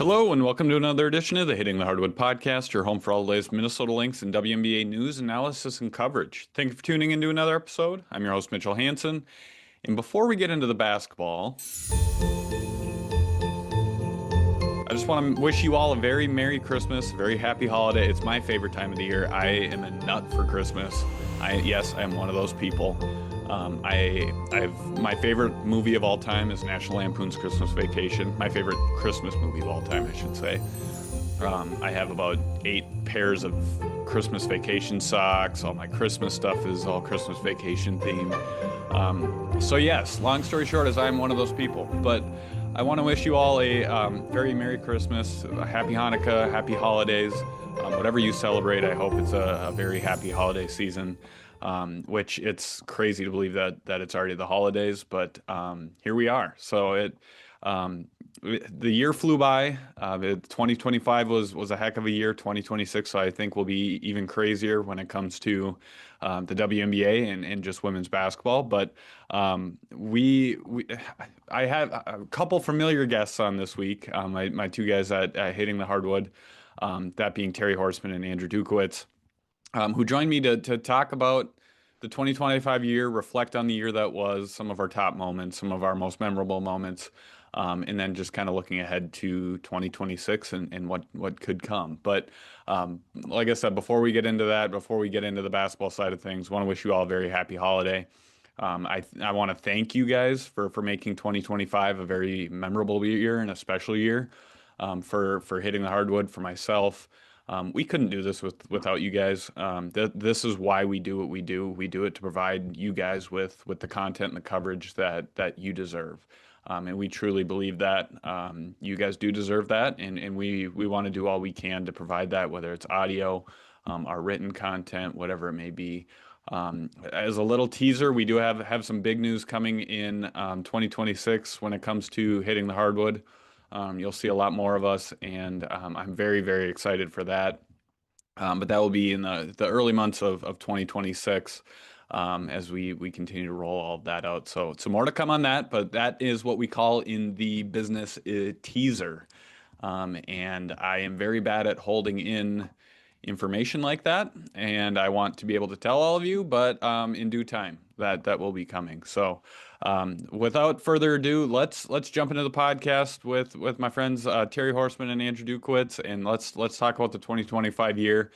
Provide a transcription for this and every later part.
Hello, and welcome to another edition of the Hitting the Hardwood podcast, your home for all the latest Minnesota Lynx and WNBA news, analysis, and coverage. Thank you for tuning into another episode. I'm your host, Mitchell Hansen. And before we get into the basketball, I just want to wish you all a very Merry Christmas, a very happy holiday. It's my favorite time of the year. I am a nut for Christmas. Yes, I am one of those people. I've my favorite movie of all time is National Lampoon's Christmas Vacation. My favorite Christmas movie of all time, I should say. I have about 8 pairs of Christmas Vacation socks. All my Christmas stuff is all Christmas Vacation themed. So yes, long story short is I'm one of those people. But I want to wish you all a very Merry Christmas, a Happy Hanukkah, Happy Holidays. Whatever you celebrate, I hope it's a very happy holiday season. Which it's crazy to believe that it's already the holidays, but here we are. So the year flew by. 2025 was a heck of a year. 2026, I think, will be even crazier when it comes to the WNBA and just women's basketball. But I have a couple familiar guests on this week. My two guys at Hitting the Hardwood, that being Terry Horstman and Andrew Dukowitz, who joined me to talk about the 2025 year, reflect on the year that was, some of our top moments, some of our most memorable moments, and then just kind of looking ahead to 2026 and what could come. But like I said, before we get into that, before we get into the basketball side of things, want to wish you all a very happy holiday. I want to thank you guys for making 2025 a very memorable year and a special year, for hitting the hardwood, for myself. We couldn't do this without you guys. This is why we do what we do. We do it to provide you guys with the content and the coverage that you deserve. And we truly believe that you guys do deserve that, and we want to do all we can to provide that, whether it's audio, our written content, whatever it may be. As a little teaser, we do have some big news coming in 2026 when it comes to hitting the hardwood. You'll see a lot more of us, and I'm very, very excited for that. But that will be in the early months of 2026, as we continue to roll all of that out. So more to come on that, but that is what we call in the business a teaser. And I am very bad at holding in information like that, and I want to be able to tell all of you, but in due time that will be coming. So without further ado, let's jump into the podcast with my friends Terry Horstman and Andrew Dukowitz, and let's talk about the 2025 year,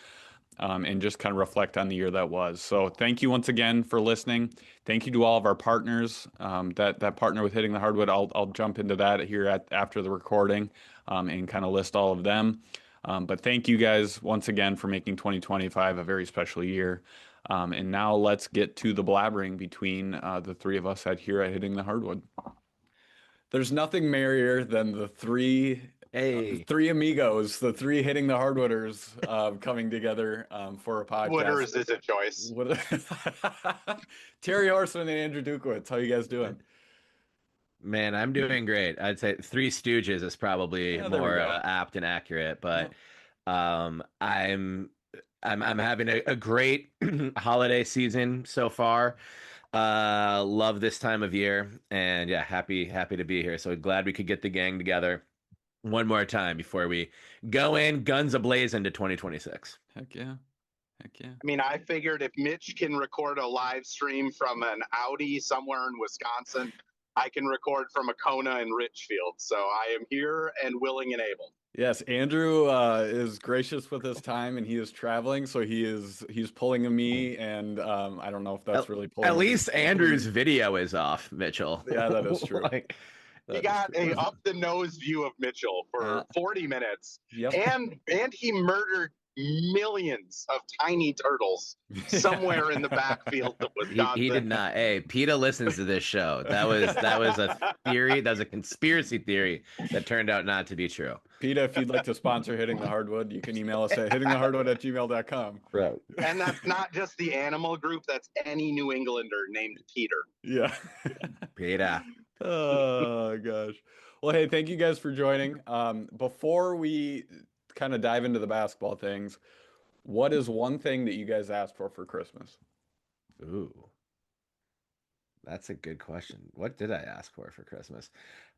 and just kind of reflect on the year that was. So thank you once again for listening. Thank you to all of our partners that partner with Hitting the Hardwood. I'll jump into that here after the recording, and kind of list all of them. But thank you guys once again for making 2025 a very special year. And now let's get to the blabbering between the three of us here at Hitting the Hardwood. There's nothing merrier than the three amigos, the three Hitting the Hardwooders, coming together for a podcast. Wooders is a choice. Terry Horstman and Andrew Dukowitz, how you guys doing? Man, I'm doing great. I'd say Three Stooges is probably more apt and accurate, but I'm having a great holiday season so far. Love this time of year, and yeah, happy to be here. So glad we could get the gang together one more time before we go in guns ablaze into 2026. Heck yeah. I mean, I figured if Mitch can record a live stream from an Audi somewhere in Wisconsin, I can record from a Kona in Richfield. So I am here and willing and able. Yes, Andrew is gracious with his time, and he is traveling, so he's pulling a me, and I don't know if that's really pulling. At least Andrew's video is off, Mitchell. Yeah, that is true. He got a up the nose view of Mitchell for 40 minutes. Yep. And he murdered millions of tiny turtles somewhere in the backfield of Wisconsin. He did not. Hey, PETA listens to this show. That was a theory. That was a conspiracy theory that turned out not to be true. PETA, if you'd like to sponsor Hitting the Hardwood, you can email us at hittingthehardwood@gmail.com. Right. And that's not just the animal group. That's any New Englander named Peter. Yeah. PETA. Oh, gosh. Well, hey, thank you guys for joining. Before we kind of dive into the basketball things, what is one thing that you guys asked for Christmas? Ooh, that's a good question. What did I ask for Christmas?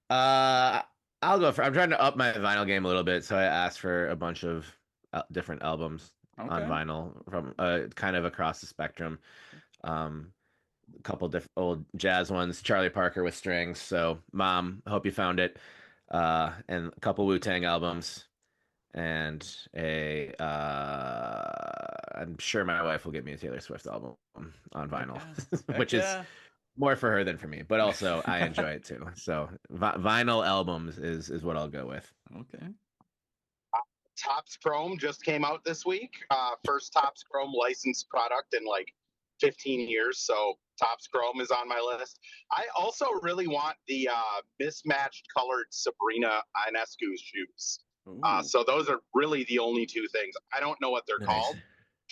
I I'll go for. I'm trying to up my vinyl game a little bit, so I asked for a bunch of different albums on Okay. vinyl from kind of across the spectrum. Um, a couple different old jazz ones, Charlie Parker with strings. So, Mom, I hope you found it. And a couple Wu-Tang albums, and I'm sure my wife will get me a Taylor Swift album on Heck vinyl, yeah. Heck which is yeah. more for her than for me, but also I enjoy it too. So vinyl albums is what I'll go with. Okay. Topps Chrome just came out this week. First Topps Chrome licensed product in like 15 years. So Topps Chrome is on my list. I also really want the mismatched colored Sabrina Ionescu shoes. Ooh. So those are really the only two things. I don't know what they're Nice. called.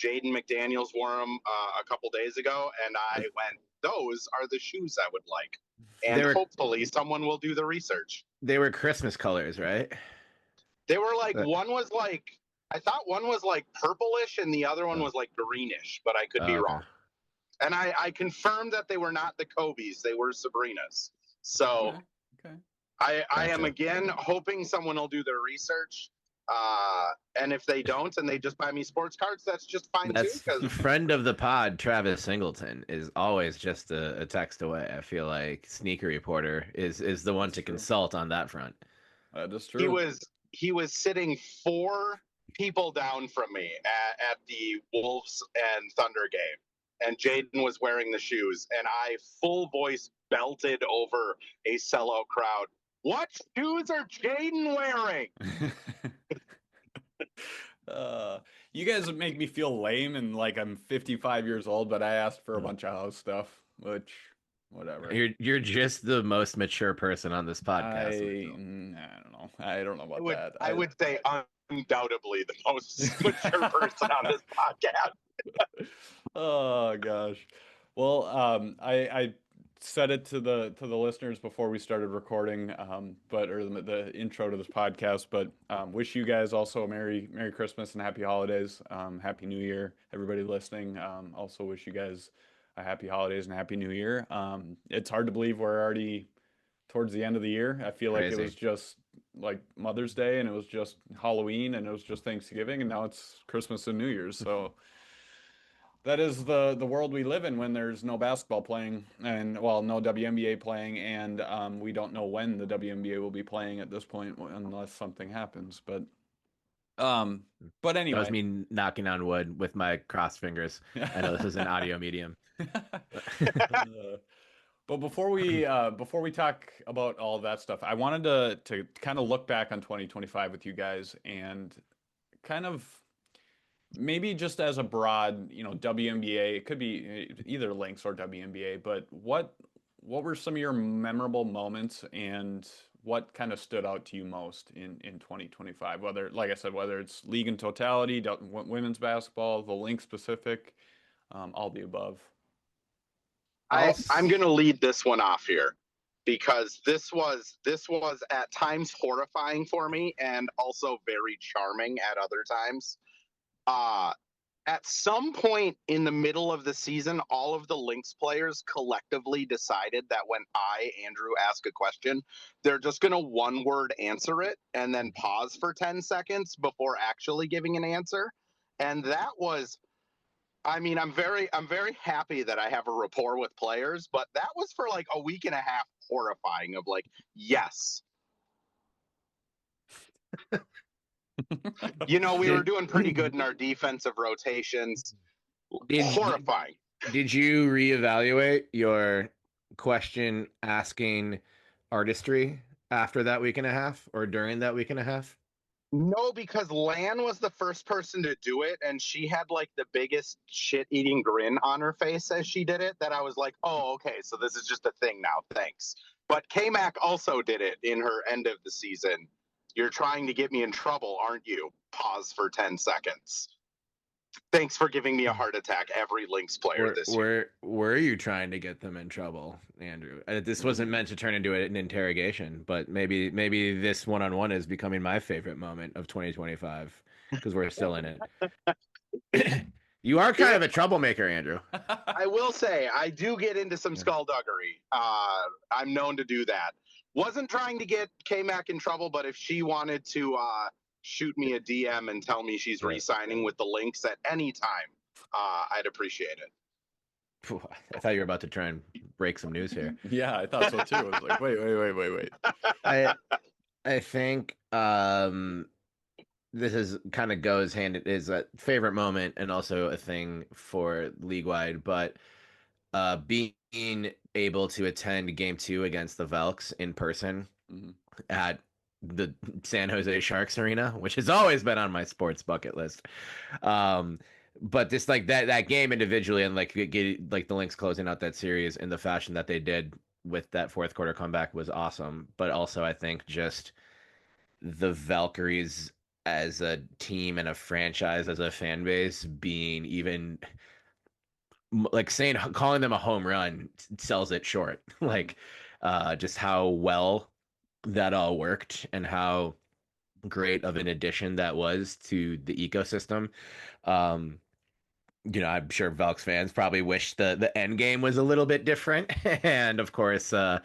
Jaden McDaniels wore them a couple days ago, and I went, those are the shoes I would like. And hopefully someone will do the research. They were Christmas colors, right? They were like, one was like, I thought one was like purplish and the other one was like greenish, but I could be wrong. And I confirmed that they were not the Kobe's, they were Sabrina's. So okay. I am again hoping someone will do their research. And if they don't and they just buy me sports cards, that's just fine too. Because friend of the pod, Travis Singleton, is always just a text away. I feel like Sneaker Reporter is the one to consult on that front. That is true. He was sitting 4 people down from me at the Wolves and Thunder game, and Jaden was wearing the shoes, and I full voice belted over a sellout crowd. What shoes are Jaden wearing? You guys make me feel lame and like I'm 55 years old, but I asked for a bunch of house stuff, which whatever. You're just the most mature person on this podcast. I don't know. I don't know about that. I would say undoubtedly the most mature person on this podcast. Oh gosh. Well, I said it to the listeners before we started recording, or the intro to this podcast. But wish you guys also a Merry Christmas and Happy Holidays, Happy New Year, everybody listening. Also wish you guys a Happy Holidays and Happy New Year. It's hard to believe we're already towards the end of the year. I feel like it was just like Mother's Day, and it was just Halloween, and it was just Thanksgiving, and now it's Christmas and New Year's. So. That is the world we live in when there's no basketball playing and no WNBA playing, and we don't know when the WNBA will be playing at this point unless something happens. But anyway, that was me knocking on wood with my crossed fingers. I know this is an audio medium. But before we talk about all of that stuff, I wanted to kind of look back on 2025 with you guys and kind of. Maybe just as a broad, WNBA, it could be either Lynx or WNBA, but what were some of your memorable moments and what kind of stood out to you most in 2025? Whether, like I said, whether it's league in totality, women's basketball, the Lynx specific, all the above. I'm going to lead this one off here because this was at times horrifying for me and also very charming at other times. At some point in the middle of the season, all of the Lynx players collectively decided that when Andrew, ask a question, they're just going to one-word answer it and then pause for 10 seconds before actually giving an answer. And that was, I'm very happy that I have a rapport with players, but that was for like a week and a half horrifying of like, yes. We were doing pretty good in our defensive rotations. Horrifying. Did you reevaluate your question asking artistry after that week and a half or during that week and a half? No, because Lan was the first person to do it, and she had like the biggest shit-eating grin on her face as she did it that I was like, oh, okay, so this is just a thing now. Thanks. But K-Mac also did it in her end of the season. You're trying to get me in trouble, aren't you? Pause for 10 seconds. Thanks for giving me a heart attack, every Lynx player this year. Were you trying to get them in trouble, Andrew? This wasn't meant to turn into an interrogation, but maybe this one-on-one is becoming my favorite moment of 2025 because we're still in it. You are kind of a troublemaker, Andrew. I will say, I do get into some skullduggery. I'm known to do that. Wasn't trying to get K-Mac in trouble, but if she wanted to shoot me a DM and tell me she's re-signing with the Lynx at any time, I'd appreciate it. I thought you were about to try and break some news here. Yeah, I thought so too. I was like, wait. I think this is kind of goes hand is a favorite moment and also a thing for league wide, but being able to attend game 2 against the Velks in person at the San Jose Sharks arena, which has always been on my sports bucket list. But just like that game individually and like like the Lynx closing out that series in the fashion that they did with that fourth quarter comeback was awesome. But also I think just the Valkyries as a team and a franchise as a fan base being even like calling them a home run sells it short. Like just how well that all worked and how great of an addition that was to the ecosystem. I'm sure Velks fans probably wish the end game was a little bit different. And of course, there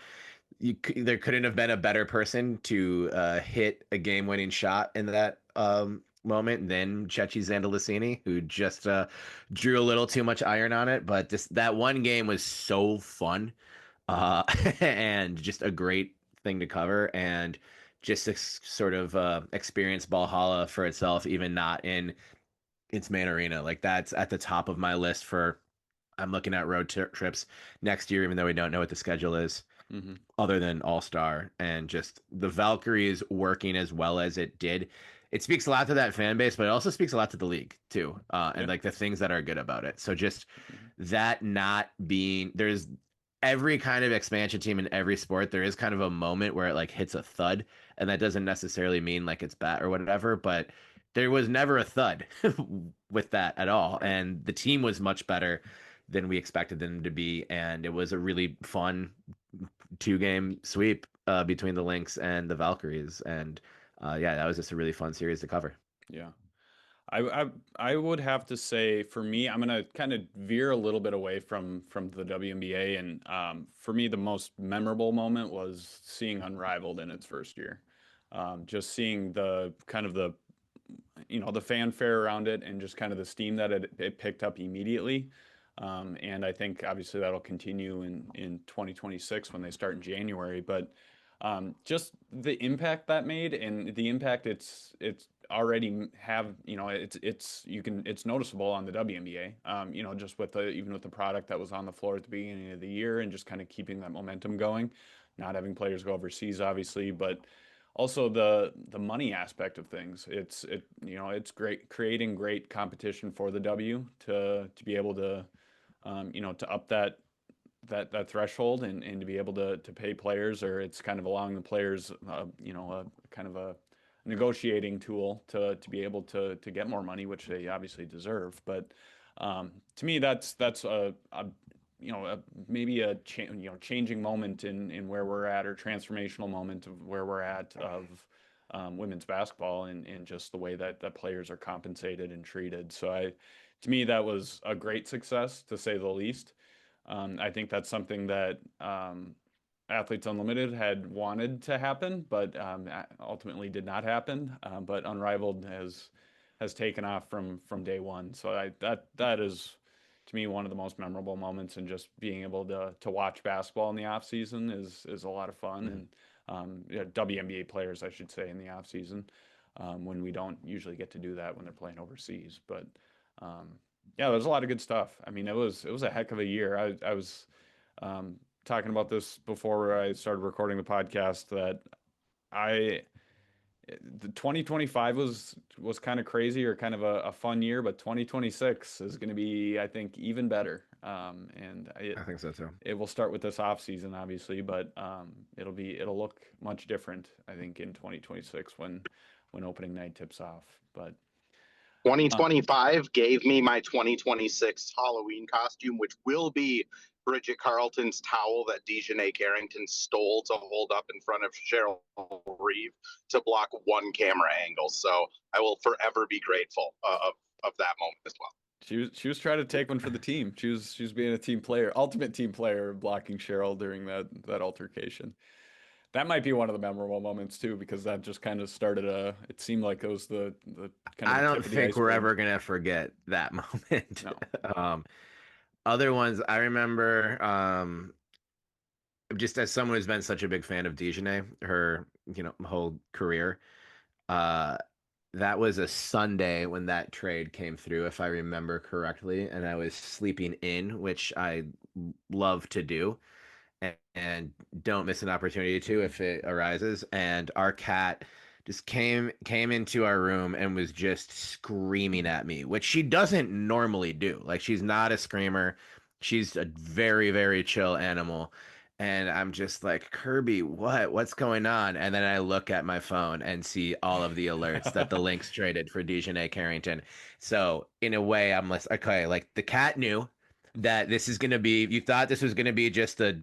couldn't have been a better person to hit a game-winning shot in that moment than Chechi Zandalicini, who just drew a little too much iron on it. But that one game was so fun and just a great thing to cover, and just a sort of experience Valhalla for itself, even not in its main arena. Like that's at the top of my list for I'm looking at road trips next year, even though we don't know what the schedule is. Other than All-Star, and just the Valkyries working as well as it did. It speaks a lot to that fan base, but it also speaks a lot to the league too. And like the things that are good about it. So just that not being, there's every kind of expansion team in every sport. There is kind of a moment where it like hits a thud, and that doesn't necessarily mean like it's bad or whatever, but there was never a thud with that at all. And the team was much better than we expected them to be. And it was a really fun 2-game sweep between the Lynx and the Valkyries, and that was just a really fun series to cover. Yeah, I would have to say for me, I'm gonna kind of veer a little bit away from the WNBA, and for me, the most memorable moment was seeing Unrivaled in its first year. Just seeing the kind of the fanfare around it, and just kind of the steam that it picked up immediately. And I think obviously that'll continue in 2026 when they start in January. But just the impact that made, and the impact it's already have, it's noticeable on the WNBA. Just even with the product that was on the floor at the beginning of the year, and just kind of keeping that momentum going, not having players go overseas, obviously, but also the money aspect of things. It's great creating great competition for the W to be able to to up that threshold, and to be able to pay players, or it's kind of allowing the players kind of a negotiating tool to be able to get more money, which they obviously deserve. But to me, that's maybe a changing moment in where we're at, or transformational moment of where we're at of women's basketball, and just the way that players are compensated and treated. So to me, that was a great success, to say the least. I think that's something that Athletes Unlimited had wanted to happen, but ultimately did not happen. But Unrivaled has taken off from day one. So that is, to me, one of the most memorable moments, and just being able to watch basketball in the off season is a lot of fun. And WNBA players, I should say, in the off season, when we don't usually get to do that when they're playing overseas. But there's a lot of good stuff. I mean, it was a heck of a year. I was talking about this before I started recording the podcast, that the 2025 was kind of crazy, or kind of a fun year, but 2026 is going to be, I think, even better. And I think so too. It will start with this off season, obviously, but it'll look much different, I think, in 2026 when opening night tips off. But 2025 gave me my 2026 Halloween costume, which will be Bridget Carlton's towel that Dejanay Carrington stole to hold up in front of Cheryl Reeve to block one camera angle. So I will forever be grateful of that moment as well. She was trying to take one for the team. She was being a team player, ultimate team player, blocking Cheryl during that altercation. That might be one of the memorable moments too, because that just kind of started it seemed like it was the kind of I the don't tip of the think we're iceberg. ever gonna forget that moment. No. Um, Other ones I remember, just as someone who's been such a big fan of Dijonay, her, whole career, uh, that was a Sunday when that trade came through, if I remember correctly, and I was sleeping in, which I love to do, and don't miss an opportunity to if it arises. And our cat just came into our room and was just screaming at me, which she doesn't normally do. Like, she's not a screamer. She's a very, very chill animal. And I'm just like, Kirby, what's going on? And then I look at my phone and see all of the alerts that the Lynx traded for Dejanay Carrington. So in a way, I'm like, okay, like the cat knew that this is gonna be. You thought this was gonna be just a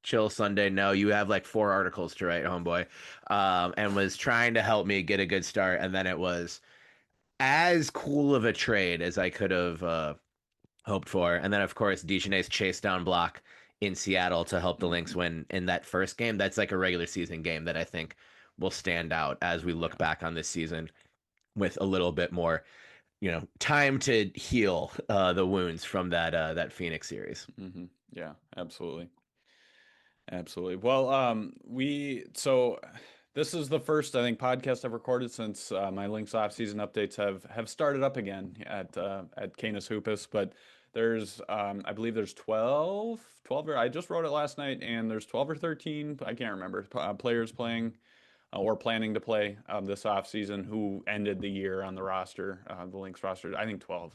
chill Sunday. No, you have like 4 articles to write, homeboy, and was trying to help me get a good start. And then it was as cool of a trade as I could have hoped for. And then, of course, Dejanay's chase down block in Seattle to help the Lynx win in that first game. That's like a regular season game that I think will stand out as we look back on this season with a little bit more, time to heal the wounds from that Phoenix series. Yeah, absolutely. Absolutely. Well, so this is the first, I think, podcast I've recorded since my Lynx off-season updates have started up again at Canis Hoopus, but there's I believe there's 12 or I just wrote it last night, and there's 12 or 13, I can't remember, players playing or planning to play this off-season who ended the year on the roster, the Lynx roster. I think 12.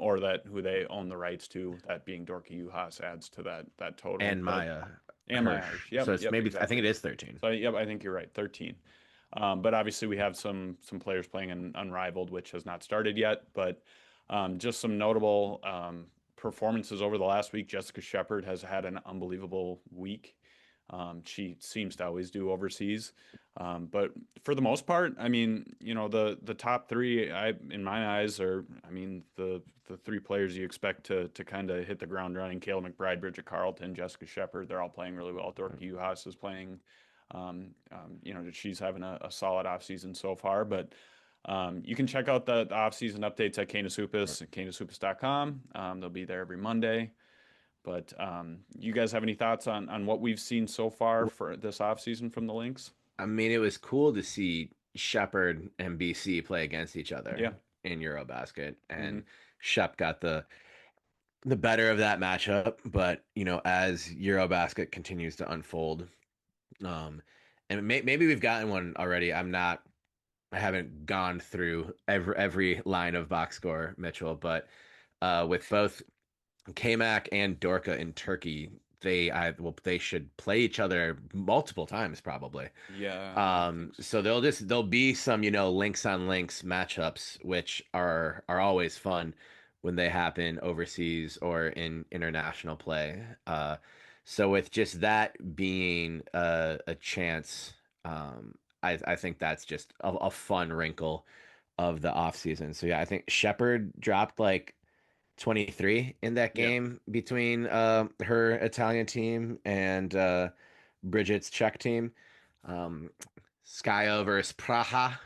Or that who they own the rights to, that being Dorky Uhas adds to that total. And But Maya and my Hirsch. Irish. Yep, So it's yep, maybe, I think exactly. it is 13. So yep, I think you're right, 13. But obviously we have some players playing in Unrivaled, which has not started yet. But just some notable performances over the last week. Jessica Shepard has had an unbelievable week. She seems to always do overseas. But for the most part, I mean, the top three, in my eyes, are, I mean, the three players you expect to kind of hit the ground running: Kayla McBride, Bridget Carlton, Jessica Shepard. They're all playing really well. Dorothy Uhas is playing. She's having a solid offseason so far. But you can check out the offseason updates at Canis Hoopus at canishoopus.com. They'll be there every Monday. But you guys have any thoughts on what we've seen so far for this offseason from the Lynx? I mean, it was cool to see Shepard and BC play against each Yeah. other in Eurobasket, Mm-hmm. and Shep got the better of that matchup. But as Eurobasket continues to unfold, um, and maybe we've gotten one already. I haven't gone through every line of box score, Mitchell, but with both K-Mac and Dorka in Turkey, they should play each other multiple times probably. Yeah, I think so. So there'll be some, links on links matchups, which are always fun when they happen overseas or in international play. So with just that being a chance, I think that's just a fun wrinkle of the off season. So yeah, I think Shepard dropped like 23 in that Yeah. game between her Italian team and Bridget's Czech team. Um, Skyo versus Praha.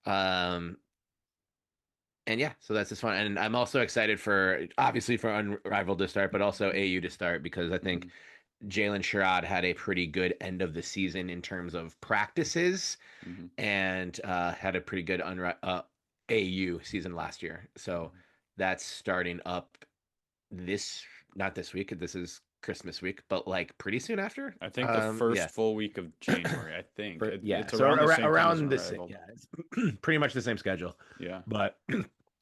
Um, and yeah, so that's just fun. And I'm also excited obviously for Unrivaled to start, but also AU to start, because I think Jalen Sherrod had a pretty good end of the season in terms of practices, Mm-hmm. and had a pretty good AU season last year. So that's starting up not this week. This is Christmas week, but like pretty soon after. I think the first Yeah. full week of January, I think. Yeah. It's So around the same time as around the same, Unrivaled. yeah, it's pretty much the same schedule. Yeah. But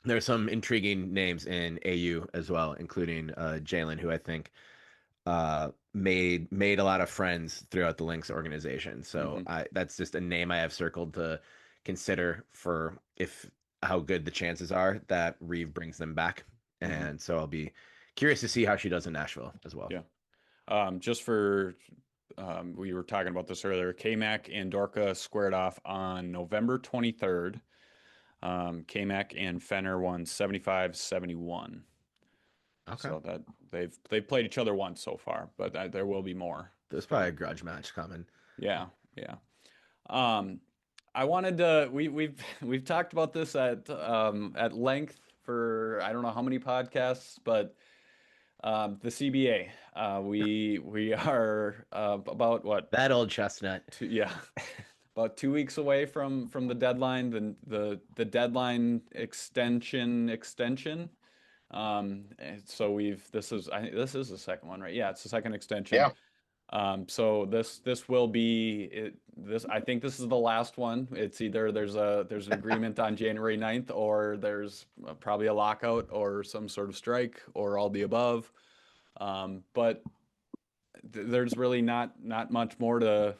there's some intriguing names in AU as well, including Jalen, who I think made a lot of friends throughout the Lynx organization. So that's just a name I have circled to consider for how good the chances are that Reeve brings them back. And so I'll be curious to see how she does in Nashville as well. Yeah. Just for we were talking about this earlier. K-Mac and Dorka squared off on November 23rd. K-Mac and Fenner won 75-71. Okay. So they've played each other once so far, but there will be more. There's probably a grudge match coming. Yeah, yeah. I wanted to we've talked about this at length for I don't know how many podcasts, but the CBA. We are about what That old chestnut. yeah, about 2 weeks away from the deadline, the deadline extension. So this is the second one, right? Yeah, it's the second extension. Yeah. So this will be this I think this is the last one. It's either there's an agreement on January 9th, or there's probably a lockout or some sort of strike or all the above. But there's really not much more to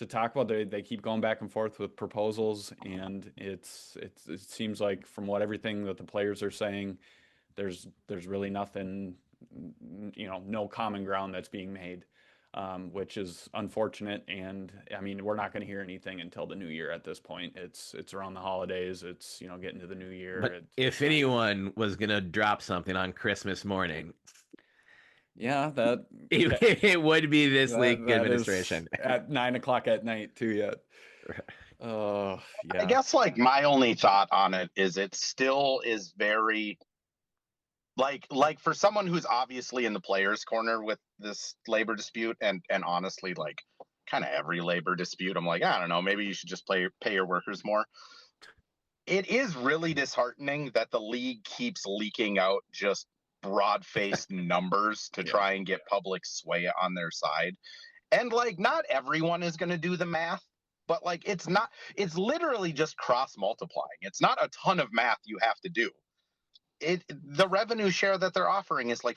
talk about. They keep going back and forth with proposals, and it seems like from what everything that the players are saying, there's really nothing, no common ground that's being made, which is unfortunate. And I mean, we're not going to hear anything until the new year at this point. It's around the holidays. It's getting to the new year. But if anyone was gonna drop something on Christmas morning, yeah, that it would be this league that administration is at 9 o'clock at night too yet. Oh, I yeah. guess like my only thought on it is it still is very like for someone who's obviously in the players' corner with this labor dispute, and honestly, like kind of every labor dispute, I'm like, I don't know, maybe you should just pay your workers more. It is really disheartening that the league keeps leaking out just broad-faced numbers to try and get public sway on their side. And like not everyone is going to do the math, but like it's literally just cross multiplying. It's not a ton of math you have to do. The revenue share that they're offering is like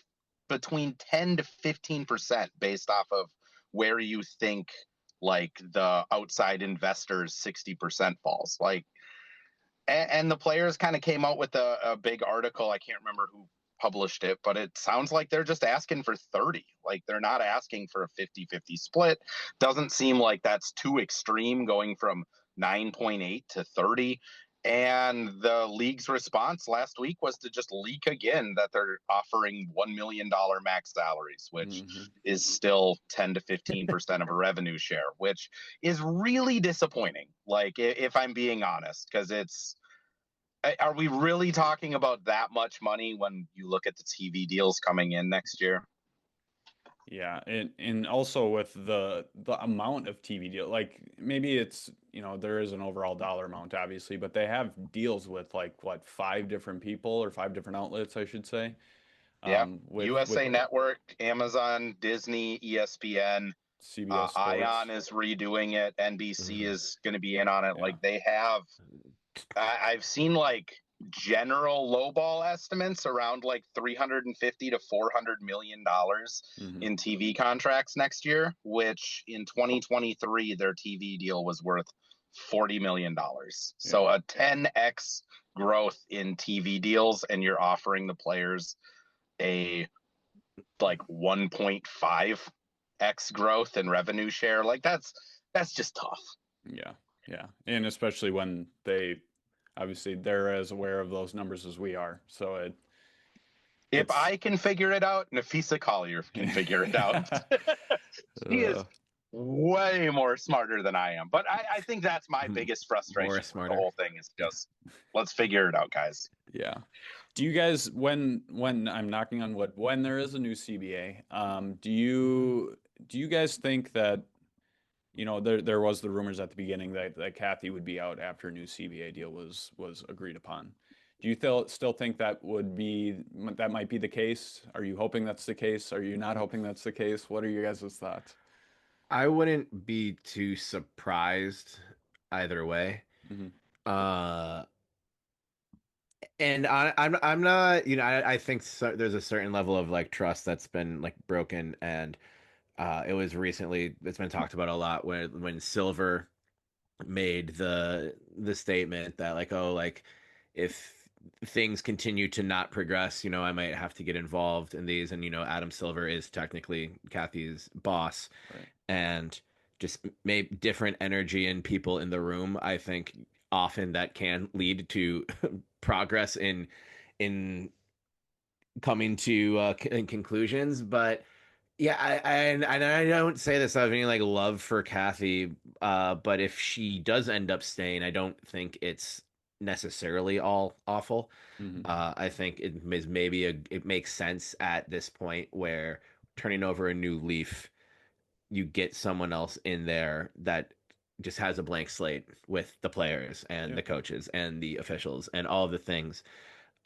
between 10 to 15% based off of where you think like the outside investors 60% falls. Like, and the players kind of came out with a big article. I can't remember who published it, but it sounds like they're just asking for 30. Like they're not asking for a 50-50 split. Doesn't seem like that's too extreme, going from 9.8 to 30. And the league's response last week was to just leak again that they're offering $1 million max salaries, which is still 10 to 15% of a revenue share, which is really disappointing. Like, if I'm being honest, because are we really talking about that much money when you look at the TV deals coming in next year? Yeah, and also with the amount of TV deal, like maybe it's, there is an overall dollar amount obviously, but they have deals with like what, 5 different people or 5 different outlets, I should say. Yeah, USA Network, Amazon, Disney, ESPN, CBS Sports. Ion is redoing it. NBC is going to be in on it. Yeah. Like they have, I've seen like general lowball estimates around like $350 to $400 million in TV contracts next year, which in 2023 their TV deal was worth $40 million. So a 10x growth in TV deals, and you're offering the players a like 1.5x growth in revenue share. Like that's just tough. Yeah, and especially when they're as aware of those numbers as we are. So if I can figure it out, Nafisa Collier can figure it out. He is way more smarter than I am. But I think that's my biggest frustration with the whole thing is just let's figure it out, guys. Yeah. Do you guys, when I'm knocking on wood, when there is a new CBA, do you guys think that, there was the rumors at the beginning that Kathy would be out after a new CBA deal was agreed upon. Do you still think that might be the case? Are you hoping that's the case? Are you not hoping that's the case? What are your guys' thoughts? I wouldn't be too surprised either way. And I'm not, I think there's a certain level of like trust that's been like broken, and it's been talked about a lot when Silver made the statement that like, oh, like if things continue to not progress, I might have to get involved in these. And, Adam Silver is technically Kathy's boss, right. And just maybe different energy and people in the room. I think often that can lead to progress in coming to conclusions. But Yeah, and I don't say this out of any like love for Kathy, but if she does end up staying, I don't think it's necessarily all awful. Hmm. I think it is maybe it makes sense at this point where turning over a new leaf, you get someone else in there that just has a blank slate with the players and Yeah. the coaches and the officials and all of the things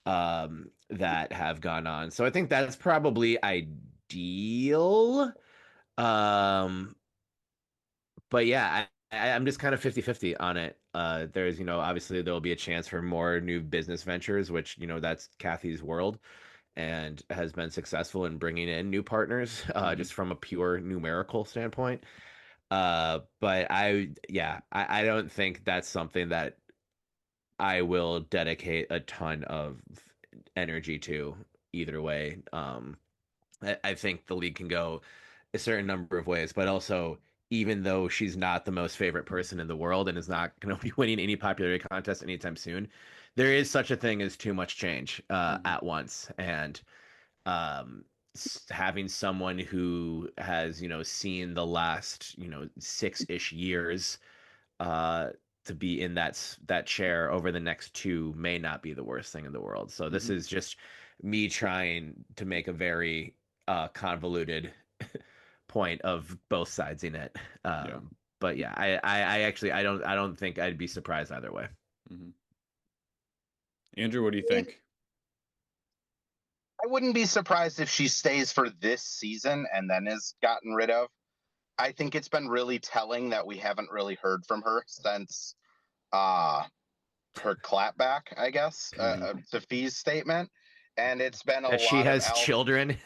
that have gone on. So I think that's probably ideal. Um, but yeah, I'm just kind of 50-50 on it. There's, obviously there'll be a chance for more new business ventures, which, that's Kathy's world and has been successful in bringing in new partners, Hmm. just from a pure numerical standpoint. But I don't think that's something that I will dedicate a ton of energy to either way. I think the league can go a certain number of ways, but also, even though she's not the most favorite person in the world and is not going to be winning any popularity contest anytime soon, there is such a thing as too much change Hmm. at once. And um, having someone who has, seen the last, 6-ish years uh, to be in that chair over the next two may not be the worst thing in the world. So this Hmm. is just me trying to make a very convoluted point of both sides in it. Yeah. But yeah, I actually I don't think I'd be surprised either way. Hmm. Andrew, what do you I mean, think? I wouldn't be surprised if she stays for this season and then is gotten rid of. I think it's been really telling that we haven't really heard from her since uh her clapback, I guess, Hmm. Sophie's statement. And it's been a That she lot of has children,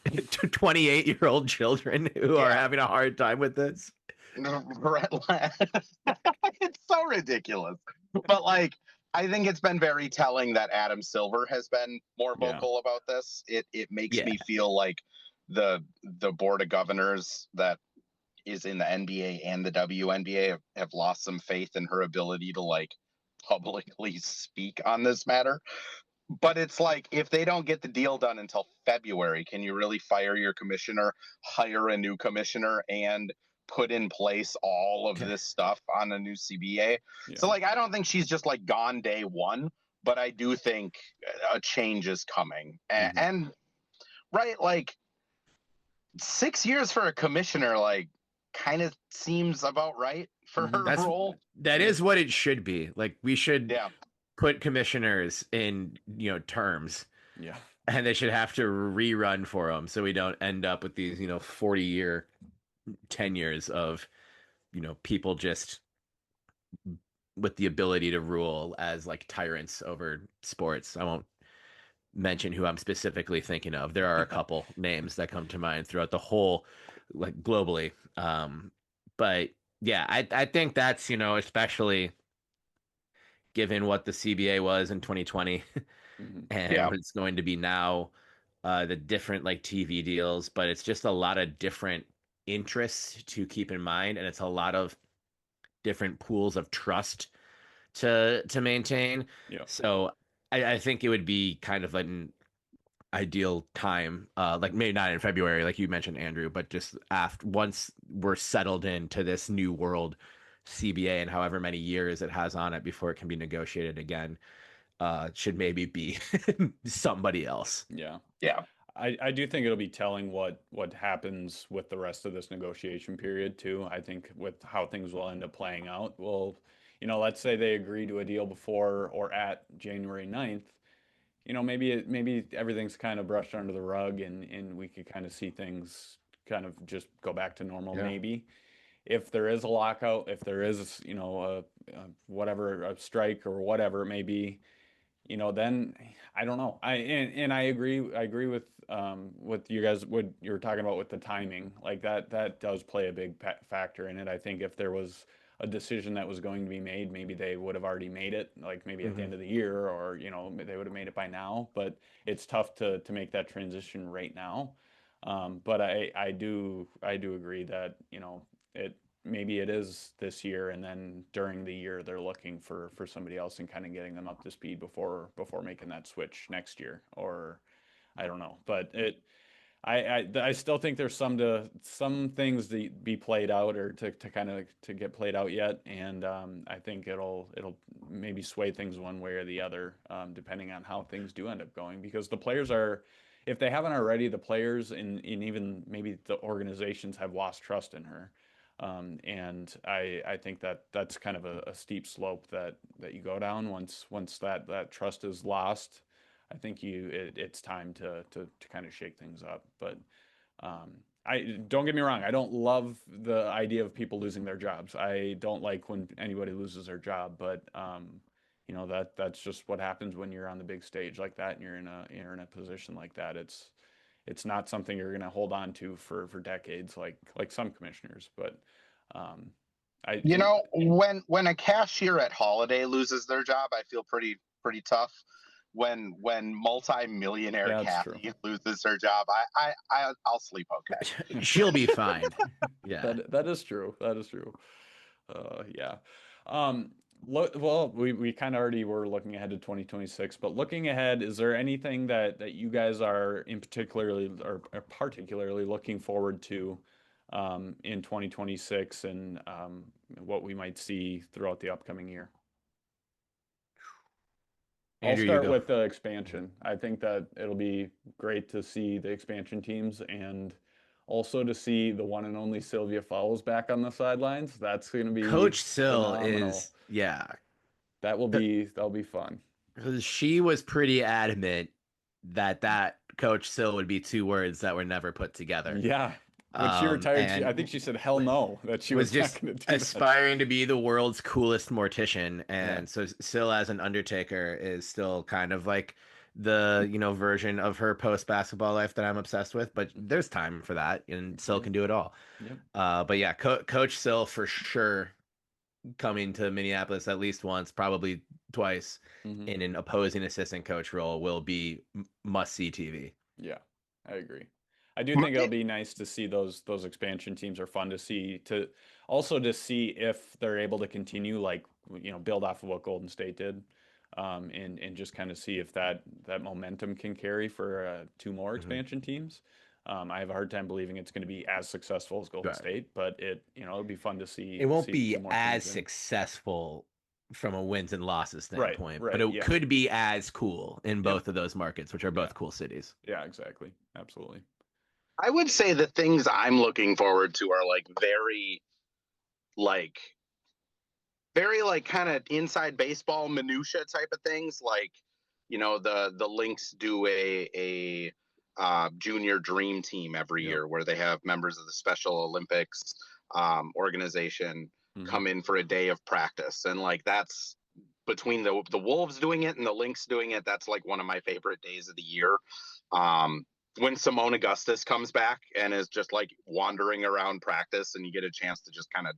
28-year-old children who are yeah, having a hard time with this. it's so ridiculous. But like, I think it's been very telling that Adam Silver has been more Yeah. vocal about this. It makes Yeah. me feel like the board of governors that is in the NBA and the WNBA have lost some faith in her ability to like publicly speak on this matter. But it's like, if they don't get the deal done until February, can you really fire your commissioner, hire a new commissioner, and put in place all of Okay. this stuff on a new CBA? So, Yeah. like, I don't think she's just like gone day one, but I do think a change is coming. Hmm. And right, like 6 years for a commissioner, like, kind of seems about right for Hmm. her That's role. that Yeah. is what it should be. Like we should Yeah. put commissioners in, terms, Yeah. and they should have to rerun for them so we don't end up with these, 40-year tenures of, people just with the ability to rule as like tyrants over sports. I won't mention who I'm specifically thinking of. There are a couple names that come to mind throughout the whole, like globally. But yeah, I think that's, especially given what the CBA was in 2020 Hmm. and Yeah. what it's going to be now, the different like TV deals, but it's just a lot of different interests to keep in mind, and it's a lot of different pools of trust to maintain. Yeah. So I think it would be kind of an ideal time, like maybe not in February, like you mentioned, Andrew, but just after once we're settled into this new world CBA and however many years it has on it before it can be negotiated again, should maybe be somebody else. Yeah. Yeah. I do think it'll be telling what happens with the rest of this negotiation period too. I think with how things will end up playing out. Well, let's say they agree to a deal before or at January 9th. Maybe everything's kind of brushed under the rug and we could kind of see things kind of just go back to normal Yeah. maybe. If there is a lockout, if there is, whatever, a strike or whatever it may be, then I don't know. And I agree with what you guys what you were talking about with the timing. Like that does play a big factor in it. I think if there was a decision that was going to be made, maybe they would have already made it, like maybe at the Hmm. end of the year, or they would have made it by now. But it's tough to make that transition right now. But I do agree that it maybe it is this year, and then during the year they're looking for somebody else and kind of getting them up to speed before making that switch next year, or I don't know. But I still think there's some things to be played out or to kind of to get played out yet, and I think it'll maybe sway things one way or the other, depending on how things do end up going. Because the players are, if they haven't already, the players and even maybe the organizations have lost trust in her, and I think that's kind of a steep slope that you go down once that trust is lost. I think it's time to kind of shake things up. But I don't get me wrong, I don't love the idea of people losing their jobs. I don't like when anybody loses their job, but you know that's just what happens when you're on the big stage like that and you're in a position like that. It's not something you're going to hold on to for decades like some commissioners, but I You know, when a cashier at Holiday loses their job, I feel pretty tough. When multi-millionaire yeah, that's Kathy true. loses her job, I'll sleep okay. She'll be fine. Yeah. That is true. That is true. Yeah. Well, we kind of already were looking ahead to 2026, but looking ahead, is there anything that you guys are in are particularly looking forward to in 2026 and what we might see throughout the upcoming year? I'll Andrew, you start go. with the expansion. I think that it'll be great to see the expansion teams and also to see the one and only Sylvia Fowles back on the sidelines. That's going to be Coach Sill phenomenal. is, yeah. That'll be fun. She was pretty adamant that Coach Sill would be two words that were never put together. Yeah. When she retired, I And think she said hell no, that she was was not just going to do that. aspiring to be the world's coolest mortician. Yeah. And so Sill as an Undertaker is still kind of like the, version of her post basketball life that I'm obsessed with, but there's time for that and Sill can do it all. Yep. But yeah, Coach Sill for sure coming to Minneapolis at least once, probably twice Mhm. in an opposing assistant coach role will be must see TV. Yeah, I agree. I do think it'll be nice to see those expansion teams are fun to see to see if they're able to continue like build off of what Golden State did, and just kind of see if that momentum can carry for two more expansion teams. I have a hard time believing it's going to be as successful as Golden Right. State, but it'll be fun to see. It won't see be two more as teams in. successful from a wins and losses standpoint, Right, but it yeah. could be as cool in both of those markets, which are both Yeah. cool cities. Yeah, exactly. Absolutely. I would say the things I'm looking forward to are like very like kind of inside baseball minutia type of things. Like, the Lynx do a junior dream team every Yep. year where they have members of the Special Olympics organization Mhm. come in for a day of practice, and like that's between the Wolves doing it and the Lynx doing it. That's like one of my favorite days of the year. When Simone Augustus comes back and is just like wandering around practice, and you get a chance to just kind of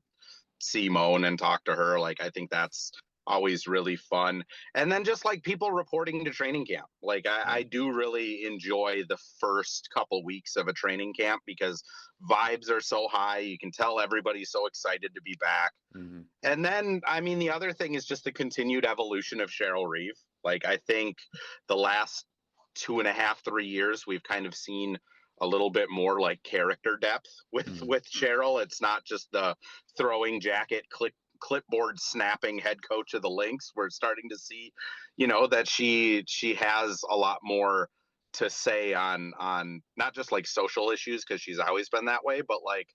see Moan and talk to her, like I think that's always really fun. And then just like people reporting to training camp, like I do really enjoy the first couple weeks of a training camp because vibes are so high. You can tell everybody's so excited to be back. Mm-hmm. And then, I mean, the other thing is just the continued evolution of Cheryl Reeve. Like, I think the last 2.5, 3 years, we've kind of seen a little bit more like character depth with Cheryl. It's not just the throwing jacket, clipboard snapping head coach of the Lynx. We're starting to see, that she has a lot more to say on not just like social issues, because she's always been that way, but like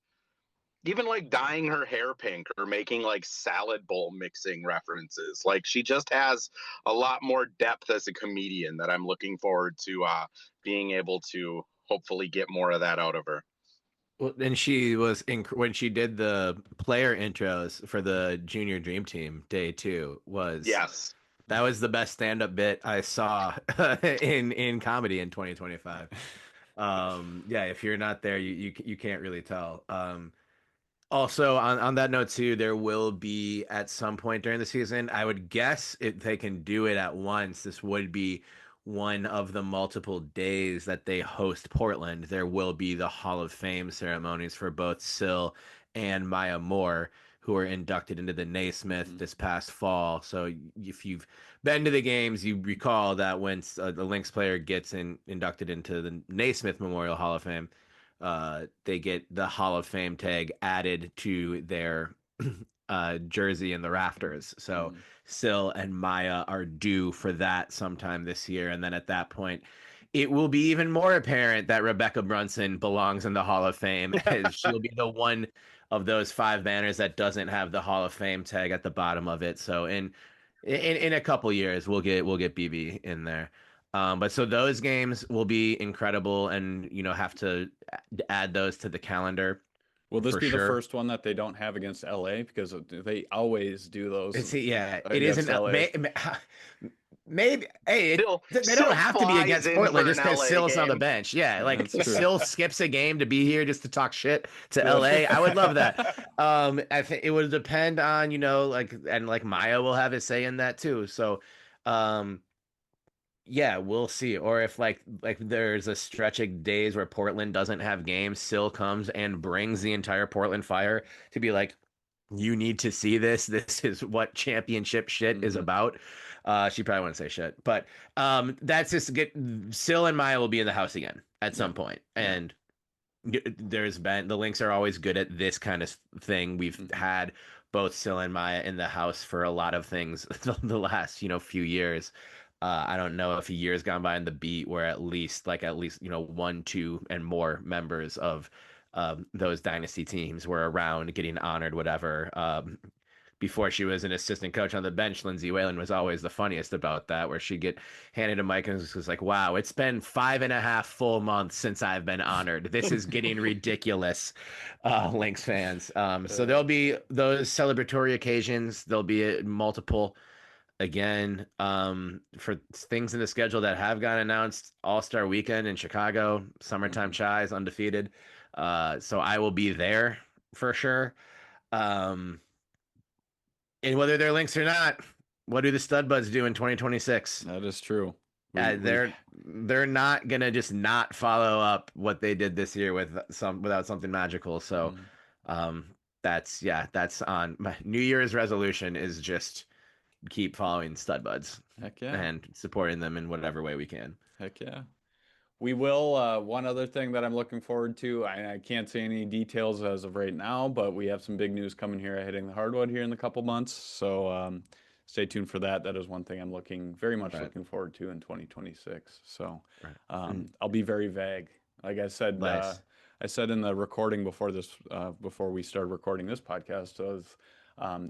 even like dyeing her hair pink or making like salad bowl mixing references. Like she just has a lot more depth as a comedian that I'm looking forward to being able to hopefully get more of that out of her. Well, and she was when she did the player intros for the Junior Dream Team day 2 was Yes. That was the best stand-up bit I saw in comedy in 2025. Yeah, if you're not there, you can't really tell. Also, on that note too, there will be at some point during the season, I would guess if they can do it at once, this would be one of the multiple days that they host Portland. There will be the Hall of Fame ceremonies for both Syl and Maya Moore, who were inducted into the Naismith this past fall. So if you've been to the games, you recall that when the Lynx player gets inducted into the Naismith Memorial Hall of Fame, they get the Hall of Fame tag added to their jersey in the rafters. So Sil and Maya are due for that sometime this year. And then at that point, it will be even more apparent that Rebecca Brunson belongs in the Hall of Fame, as she'll be the one of those 5 banners that doesn't have the Hall of Fame tag at the bottom of it. So in a couple years, we'll get BB in there. But so those games will be incredible, and have to add those to the calendar. Will this be the first one that they don't have against LA? Because they always do those. It isn't LA. Maybe they Still don't have to be against Portland just because Sil's on the bench. Yeah, like Sil skips a game to be here just to talk shit to LA. I would love that. I think it would depend on like Maya will have his say in that too. So, yeah, we'll see. Or if like there's a stretch of days where Portland doesn't have games, Sil comes and brings the entire Portland Fire to be like, you need to see this. This is what championship shit is about. She probably wouldn't say shit, but that's just Sil and Maya will be in the house again at some point. And the Lynx are always good at this kind of thing. We've had both Sil and Maya in the house for a lot of things the last few years. I don't know if a year's gone by in the beat where at least 1, 2, and more members of those dynasty teams were around getting honored, whatever. Before she was an assistant coach on the bench, Lindsay Whalen was always the funniest about that, where she'd get handed a mic and was like, wow, it's been 5.5 full months since I've been honored. This is getting ridiculous, Lynx fans. So there'll be those celebratory occasions. There'll be multiple. Again, for things in the schedule that have gotten announced, All-Star Weekend in Chicago, Summertime Chai is undefeated. So I will be there for sure. And whether they're Lynx or not, what do the stud buds do in 2026? That is true. They're not gonna just not follow up what they did this year without something magical. So that's on my New Year's resolution is just keep following stud buds. Heck yeah. And supporting them in whatever way we can. Heck yeah. We will. One other thing that I'm looking forward to, I can't say any details as of right now, but we have some big news coming here at Hitting the Hardwood here in a couple months. So stay tuned for that. That is one thing I'm very much looking forward to in 2026. So I'll be very vague. Like I said, nice. I said in the recording before we started recording this podcast,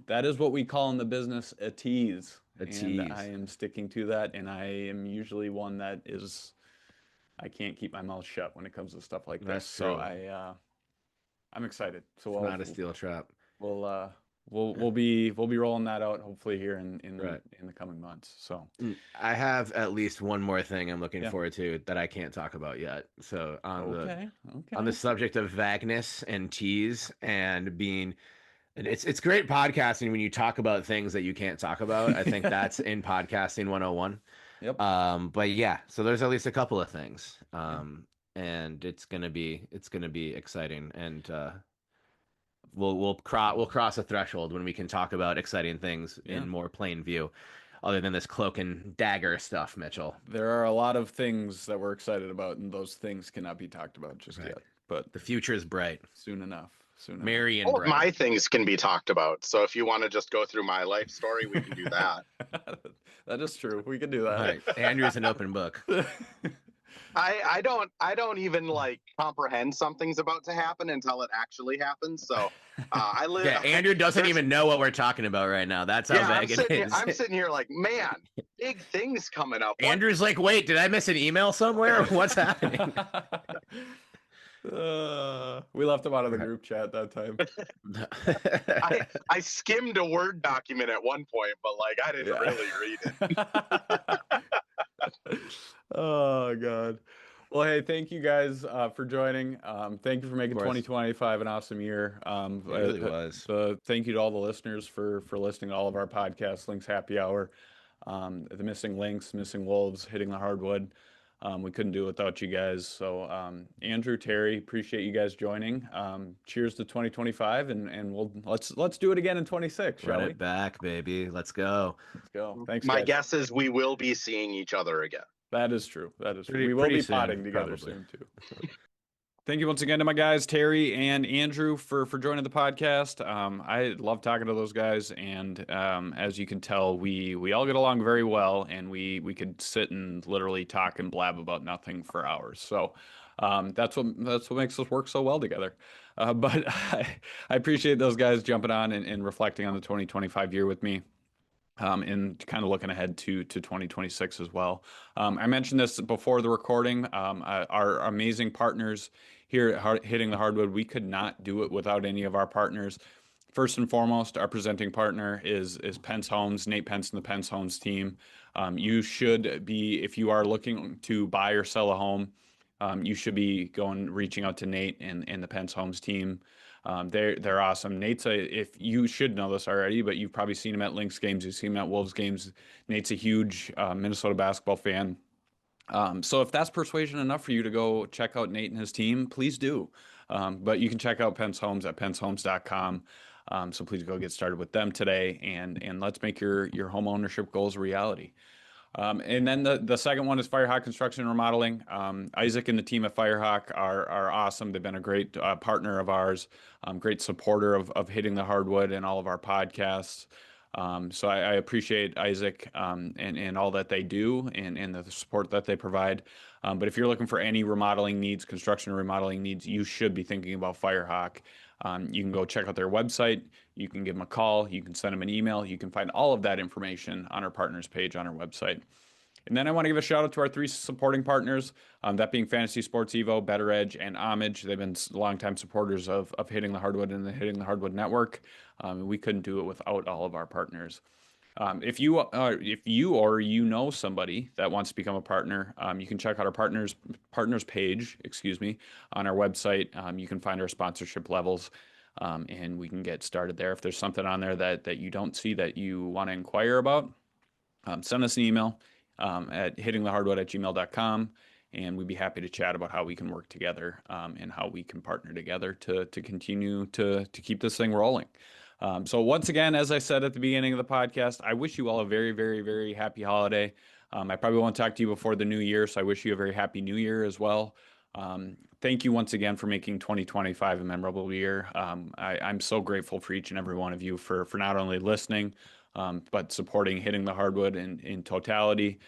that is what we call in the business a tease. And I am sticking to that, and I am usually one that is. I can't keep my mouth shut when it comes to stuff like this. So I'm excited. So it's not a steel trap. We'll be rolling that out hopefully here in the coming months. So I have at least one more thing I'm looking forward to that I can't talk about yet. So on the subject of vagueness and tease and being. It's great podcasting when you talk about things that you can't talk about. I think that's in podcasting 101. Yep. But yeah, so there's at least a couple of things. And it's gonna be exciting, and we'll cross a threshold when we can talk about exciting things in more plain view, other than this cloak and dagger stuff, Mitchell. There are a lot of things that we're excited about, and those things cannot be talked about just yet. But the future is bright. Soon enough. Mary and all of my things can be talked about. So if you want to just go through my life story, we can do that. That is true. We can do that. Right. Andrew's an open book. I don't even comprehend something's about to happen until it actually happens. So I live. Yeah, Andrew doesn't even know what we're talking about right now. That's how vague it is. I'm sitting here like, man, big things coming up. Andrew's like, wait, did I miss an email somewhere? What's happening? We left him out of the group chat that time. I skimmed a Word document at one point, but I didn't really read it. Oh God. Well, hey, thank you guys for joining. Thank you for making 2025 an awesome year. It really was. Thank you to all the listeners for listening to all of our podcasts, Lynx Happy Hour, The Missing Lynx, Missing Wolves, Hitting the Hardwood. We couldn't do it without you guys. So Andrew, Terry, appreciate you guys joining. Cheers to 2025, and let's do it again in 26. Shall Run we? it back, baby. Let's go. Let's go. Thanks, My guys. guess is we will be seeing each other again. That is true. That is true. Pretty- We will pretty be soon, potting together probably. soon too. Thank you once again to my guys, Terry and Andrew, for joining the podcast. I love talking to those guys, and as you can tell, we all get along very well, and we could sit and literally talk and blab about nothing for hours. So that's what makes us work so well together. But I appreciate those guys jumping on and reflecting on the 2025 year with me. And kind of looking ahead to 2026 as well. I mentioned this before the recording. Our amazing partners here at Hitting the Hardwood, we could not do it without any of our partners. First and foremost, our presenting partner is Pentz Homes, Nate Pentz and the Pentz Homes team. You should be, if you are looking to buy or sell a home, you should be reaching out to Nate and the Pentz Homes team. They're awesome. If you should know this already, but you've probably seen him at Lynx games, you've seen him at Wolves games. Nate's a huge Minnesota basketball fan. So if that's persuasion enough for you to go check out Nate and his team, please do. But you can check out Pentz Homes at pentzhomes.com. So please go get started with them today, and let's make your home ownership goals a reality. And then the second one is Firehawk Construction and Remodeling. Isaac and the team at Firehawk are awesome. They've been a great partner of ours, great supporter of Hitting the Hardwood and all of our podcasts. So I appreciate Isaac and all that they do and the support that they provide. But if you're looking for any remodeling needs, construction or remodeling needs, you should be thinking about Firehawk. You can go check out their website. You can give them a call. You can send them an email. You can find all of that information on our partners page on our website. And then I want to give a shout out to our three supporting partners, that being Fantasy Sports EVO, BettorEdge, and Homage. They've been longtime supporters of Hitting the Hardwood and the Hitting the Hardwood network. We couldn't do it without all of our partners. If you or you know somebody that wants to become a partner, you can check out our partners page, on our website. You can find our sponsorship levels, and we can get started there. If there's something on there that you don't see that you want to inquire about, send us an email at hittingthehardwood@gmail.com, and we'd be happy to chat about how we can work together and how we can partner together to continue to keep this thing rolling. So once again, as I said at the beginning of the podcast, I wish you all a very, very, very happy holiday. I probably won't talk to you before the new year, so I wish you a very happy new year as well. Thank you once again for making 2025 a memorable year. I'm so grateful for each and every one of you for not only listening, but supporting Hitting the Hardwood in totality,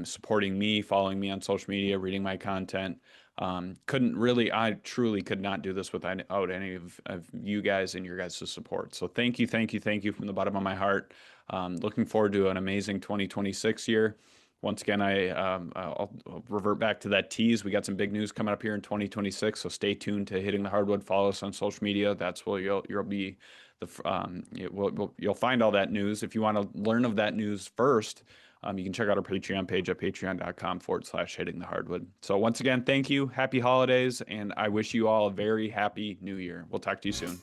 supporting me, following me on social media, reading my content. I truly could not do this without any of you guys and your guys' support. So thank you from the bottom of my heart. Looking forward to an amazing 2026 year. Once again, I'll revert back to that tease. We got some big news coming up here in 2026, so stay tuned to Hitting the Hardwood. Follow us on social media. That's where you'll be. You'll find all that news. If you want to learn of that news first, you can check out our Patreon page at patreon.com/Hitting the Hardwood. So once again, thank you. Happy holidays, and I wish you all a very happy new year. We'll talk to you soon.